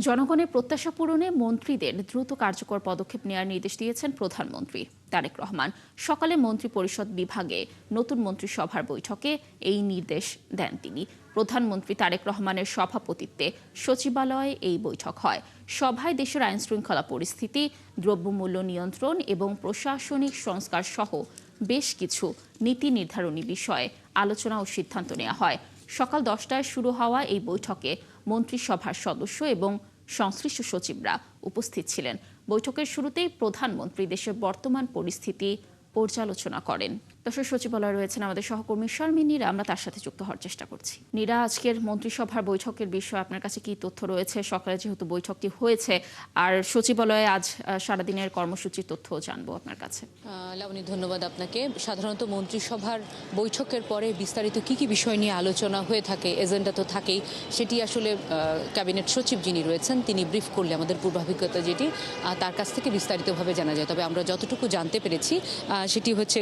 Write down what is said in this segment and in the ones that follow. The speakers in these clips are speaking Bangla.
জনগণের প্রত্যাশা পূরণে মন্ত্রীদের দ্রুত কার্যকর পদক্ষেপ নেওয়ার নির্দেশ দিয়েছেন প্রধানমন্ত্রী তারেক রহমান। সকালে মন্ত্রিপরিষদ বিভাগে নতুন মন্ত্রিসভার বৈঠকে এই নির্দেশ দেন তিনি। প্রধানমন্ত্রী তারেক রহমানের সভাপতিত্বে সচিবালয়ে এই বৈঠক হয়। সভায় দেশের আইনশৃঙ্খলা পরিস্থিতি, দ্রব্যমূল্য নিয়ন্ত্রণ এবং প্রশাসনিক সংস্কার সহ বেশ কিছু নীতি নির্ধারণী বিষয়ে আলোচনা ও সিদ্ধান্ত নেওয়া হয়। সকাল 10টায় শুরু হওয়া এই বৈঠকে মন্ত্রিসভার সদস্য এবং সংশ্লিষ্ট সচিবরা উপস্থিত ছিলেন। বৈঠকের শুরুতেই প্রধানমন্ত্রী দেশের বর্তমান পরিস্থিতি পর্যালোচনা করেন। দর্শক, সচিবালয়ে রয়েছেন আমাদের সহকর্মী শারমিন নীরা, আমরা তার সাথে যুক্ত হওয়ার চেষ্টা করছি। নীরা, আজকের মন্ত্রিসভার বৈঠকের বিষয়ে আপনার কাছে কি তথ্য রয়েছে? সকালে যেহেতু বৈঠকটি হয়েছে, আর সচিবালয়ে আজ সারাদিনের কর্মসূচির তথ্য জানবো আপনার কাছে। লাবণী, ধন্যবাদ আপনাকে। সাধারণত মন্ত্রিসভার বৈঠকের পরে বিস্তারিত কি কি বিষয় নিয়ে আলোচনা হয়ে থাকে, এজেন্ডা তো থাকেই, সেটি আসলে ক্যাবিনেট সচিব যিনি রয়েছেন তিনি ব্রিফ করলে আমাদের পূর্বাভিজ্ঞতা যেটি তার কাছ থেকে বিস্তারিতভাবে জানা যায়। তবে আমরা যতটুকু জানতে পেরেছি সেটি হচ্ছে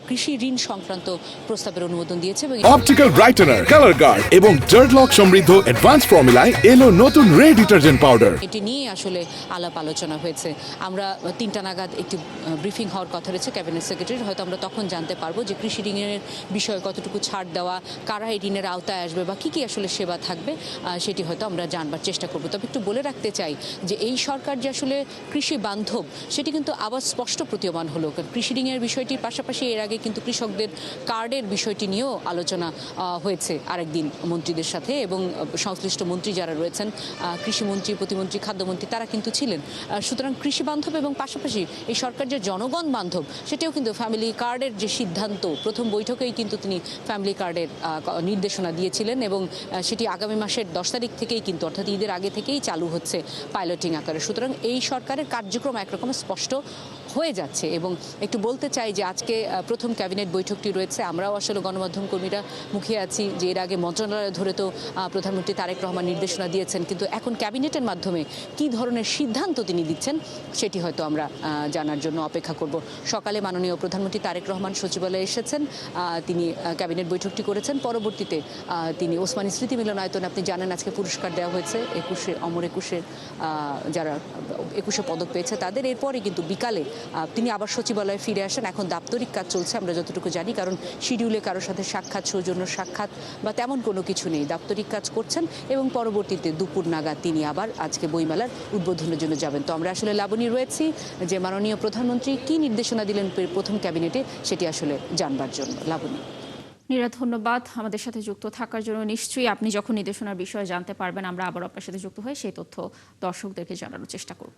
কৃষি ঋণ সংক্রান্ত প্রস্তাবের অনুমোদন দিয়েছে এবং অপটিক্যাল ব্রাইটেনার, কালার গার্ড এবং ডার্ট লক সমৃদ্ধ অ্যাডভান্স ফর্মুলায় এলো নতুন রে ডিটারজেন্ট পাউডার। এটি নিয়ে আসলে আলাপ আলোচনা হয়েছে। আমরা 3টা নাগাদ একটি ব্রিফিং হওয়ার কথা রয়েছে ক্যাবিনেট সেক্রেটারির, হয়তো আমরা তখন জানতে পারবো যে কৃষি ঋণের বিষয়ে কতটুকু ছাড় দেওয়া, কারা এই ঋণের আওতায় আসবে বা কি কি আসলে সেবা থাকবে সেটি হয়তো আমরা জানবার চেষ্টা করব। তবে একটু বলে রাখতে চাই যে এই সরকার যে আসলে কৃষি বান্ধব সেটি কিন্তু আবার স্পষ্ট প্রতীয়মান হলো। কৃষি ঋণের বিষয়টির পাশাপাশি এর আগে কিন্তু কৃষকদের কার্ডের বিষয়টি নিয়েও আলোচনা হয়েছে আরেকদিন মন্ত্রীদের সাথে, এবং সংশ্লিষ্ট মন্ত্রী যারা রয়েছেন, কৃষিমন্ত্রী, প্রতিমন্ত্রী, খাদ্যমন্ত্রী, তারা কিন্তু ছিলেন। সুতরাং কৃষি বান্ধব এবং পাশাপাশি এই সরকার যে জনগণ বান্ধব সেটাও কিন্তু ফ্যামিলি কার্ডের যে সিদ্ধান্ত, প্রথম বৈঠকেই কিন্তু তিনি ফ্যামিলি কার্ডের নির্দেশনা দিয়েছিলেন এবং সেটি আগামী মাসের 10 তারিখ থেকেই কিন্তু, অর্থাৎ ঈদের আগে থেকেই চালু হচ্ছে পাইলটিং আকারে। সুতরাং এই সরকারের কার্যক্রম একরকম স্পষ্ট হয়ে যাচ্ছে। এবং একটু বলতে চাই যে আজকে প্রথম ক্যাবিনেট বৈঠকটি রয়েছে। আমরাও আসলে গণমাধ্যম কর্মীরা মুখিয়ে আছি যে এর আগে মন্ত্রণালয় ধরে তো প্রধানমন্ত্রী তারেক রহমান নির্দেশনা দিয়েছেন, কিন্তু এখন ক্যাবিনেটের মাধ্যমে কি ধরনের সিদ্ধান্ত তিনি দিচ্ছেন সেটি হয়তো আমরা জানার জন্য অপেক্ষা করব। সকালে মাননীয় প্রধানমন্ত্রী তারেক রহমান সচিবালয়ে এসেছেন, তিনি ক্যাবিনেট বৈঠকটি করেছেন। পরবর্তীতে তিনি ওসমানী স্মৃতি মিলনায়তনে, আপনি জানেন আজকে পুরস্কার দেওয়া হয়েছে অমর একুশে যারা 21শে পদক পেয়েছে তাদের। এরপরে কিন্তু বিকালে তিনি আবার সচিবালয়ে ফিরে আসেন। এখন দাপ্তরিক কাজ চলছে আমরা যতটুকু জানি, কারণ শিডিউলে কারোর সাথে সাক্ষাৎ, সৌজন্য সাক্ষাৎ বা তেমন কোনো কিছু নেই, দাপ্তরিক কাজ করছেন। এবং পরবর্তীতে দুপুর নাগাদ তিনি আবার আজকে বইমেলার উদ্বোধনের জন্য যাবেন। তো আমরা আসলে লাবণী রয়েছি যে মাননীয় প্রধানমন্ত্রী কি নির্দেশনা দিলেন প্রথম ক্যাবিনেটে সেটি আসলে জানবার জন্য। লাবণী। নীরা, ধন্যবাদ আমাদের সাথে যুক্ত থাকার জন্য। নিশ্চয়ই আপনি যখন নির্দেশনার বিষয়ে জানতে পারবেন আমরা আবার আপনার সাথে যুক্ত হয়ে সেই তথ্য দর্শকদেরকে জানানোর চেষ্টা করব।